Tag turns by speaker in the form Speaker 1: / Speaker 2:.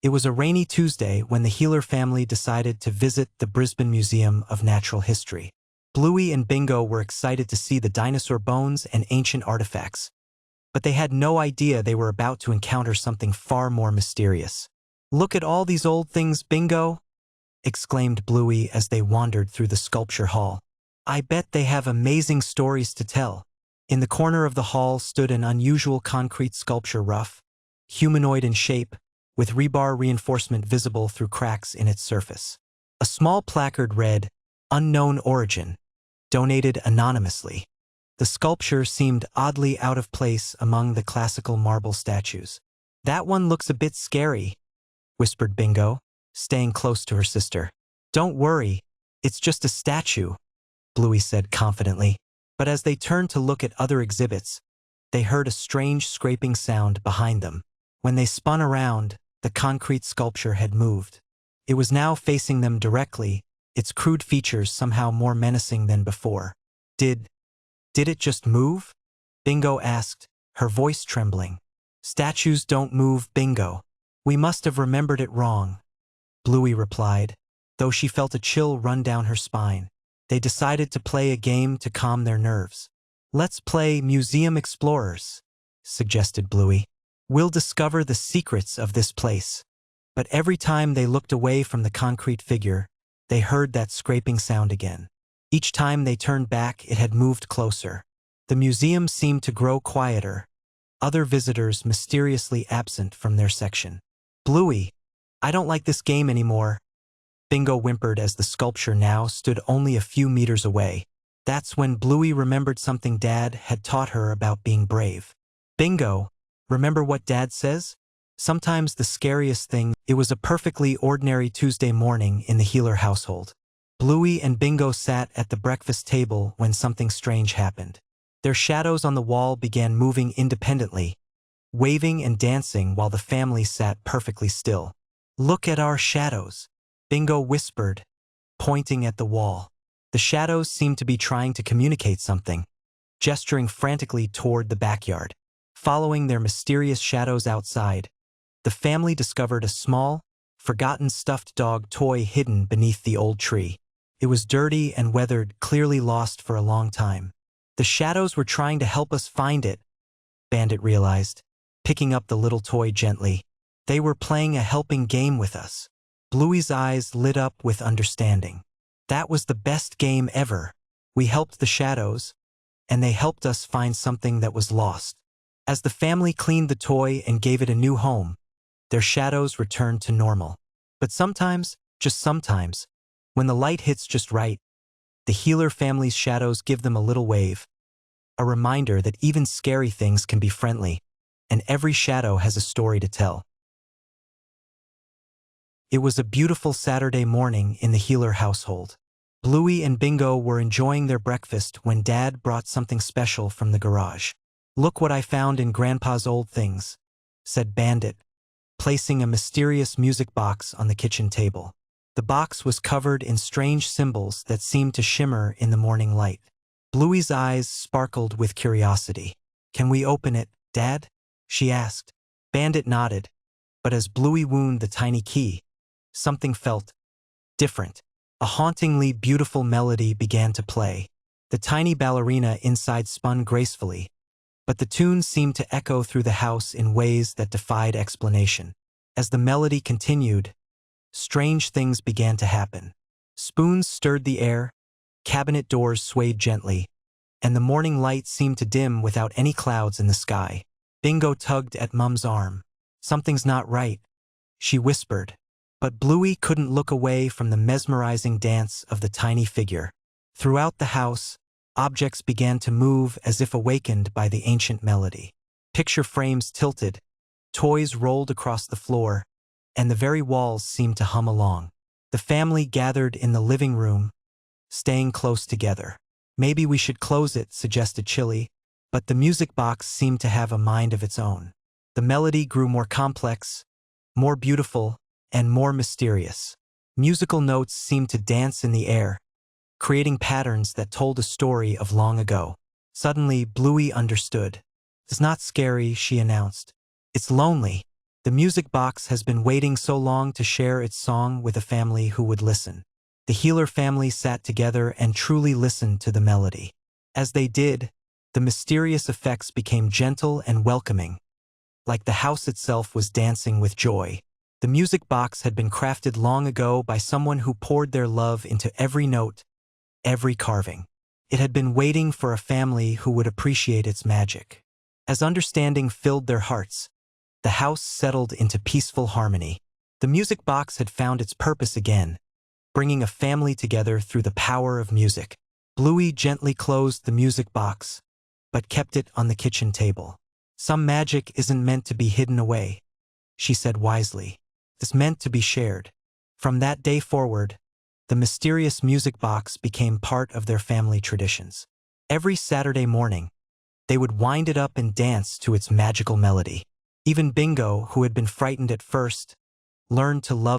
Speaker 1: It was a rainy Tuesday when the Healer family decided to visit the Brisbane Museum of Natural History. Bluey and Bingo were excited to see the dinosaur bones and ancient artifacts, but they had no idea they were about to encounter something far more mysterious. "Look at all these old things, Bingo!" exclaimed Bluey as they wandered through the sculpture hall. "I bet they have amazing stories to tell." In the corner of the hall stood an unusual concrete sculpture, rough, humanoid in shape, with rebar reinforcement visible through cracks in its surface. A small placard read, "Unknown Origin, donated anonymously." The sculpture seemed oddly out of place among the classical marble statues. "That one looks a bit scary," whispered Bingo, staying close to her sister. "Don't worry, it's just a statue," Bluey said confidently. But as they turned to look at other exhibits, they heard a strange scraping sound behind them. When they spun around, the concrete sculpture had moved. It was now facing them directly, its crude features somehow more menacing than before. Did it just move?" Bingo asked, her voice trembling. "Statues don't move, Bingo. We must have remembered it wrong," Bluey replied, though she felt a chill run down her spine. They decided to play a game to calm their nerves. "Let's play Museum Explorers," suggested Bluey. "We'll discover the secrets of this place." But every time they looked away from the concrete figure, they heard that scraping sound again. Each time they turned back, it had moved closer. The museum seemed to grow quieter, other visitors mysteriously absent from their section. "Bluey, I don't like this game anymore," Bingo whimpered as the sculpture now stood only a few meters away. That's when Bluey remembered something Dad had taught her about being brave. "Bingo, remember what Dad says? Sometimes the scariest thing." It was a perfectly ordinary Tuesday morning in the Healer household. Bluey and Bingo sat at the breakfast table when something strange happened. Their shadows on the wall began moving independently, waving and dancing while the family sat perfectly still. "Look at our shadows," Bingo whispered, pointing at the wall. The shadows seemed to be trying to communicate something, gesturing frantically toward the backyard. Following their mysterious shadows outside, the family discovered a small, forgotten stuffed dog toy hidden beneath the old tree. It was dirty and weathered, clearly lost for a long time. "The shadows were trying to help us find it," Bandit realized, picking up the little toy gently. "They were playing a helping game with us." Bluey's eyes lit up with understanding. "That was the best game ever. We helped the shadows, and they helped us find something that was lost." As the family cleaned the toy and gave it a new home, their shadows returned to normal. But sometimes, just sometimes, when the light hits just right, the Healer family's shadows give them a little wave, a reminder that even scary things can be friendly, and every shadow has a story to tell. It was a beautiful Saturday morning in the Healer household. Bluey and Bingo were enjoying their breakfast when Dad brought something special from the garage. "Look what I found in Grandpa's old things," said Bandit, placing a mysterious music box on the kitchen table. The box was covered in strange symbols that seemed to shimmer in the morning light. Bluey's eyes sparkled with curiosity. "Can we open it, Dad?" she asked. Bandit nodded, but as Bluey wound the tiny key, something felt different. A hauntingly beautiful melody began to play. The tiny ballerina inside spun gracefully, but the tune seemed to echo through the house in ways that defied explanation. As the melody continued, strange things began to happen. Spoons stirred the air, cabinet doors swayed gently, and the morning light seemed to dim without any clouds in the sky. Bingo tugged at Mum's arm. "Something's not right," she whispered. But Bluey couldn't look away from the mesmerizing dance of the tiny figure. Throughout the house, objects began to move as if awakened by the ancient melody. Picture frames tilted, toys rolled across the floor, and the very walls seemed to hum along. The family gathered in the living room, staying close together. "Maybe we should close it," suggested Chilli, but the music box seemed to have a mind of its own. The melody grew more complex, more beautiful, and more mysterious. Musical notes seemed to dance in the air, creating patterns that told a story of long ago. Suddenly, Bluey understood. "It's not scary," she announced. "It's lonely." The music box has been waiting so long to share its song with a family who would listen. The healer family sat together and truly listened to the melody. As they did, the mysterious effects became gentle and welcoming, like the house itself was dancing with joy. The music box had been crafted long ago by someone who poured their love into every note, every carving. It had been waiting for a family who would appreciate its magic. As understanding filled their hearts, the house settled into peaceful harmony. The music box had found its purpose again, bringing a family together through the power of music. Bluey gently closed the music box, but kept it on the kitchen table. Some magic isn't meant to be hidden away, she said wisely. It's meant to be shared. From that day forward, the mysterious music box became part of their family traditions. Every Saturday morning, they would wind it up and dance to its magical melody. Even Bingo, who had been frightened at first, learned to love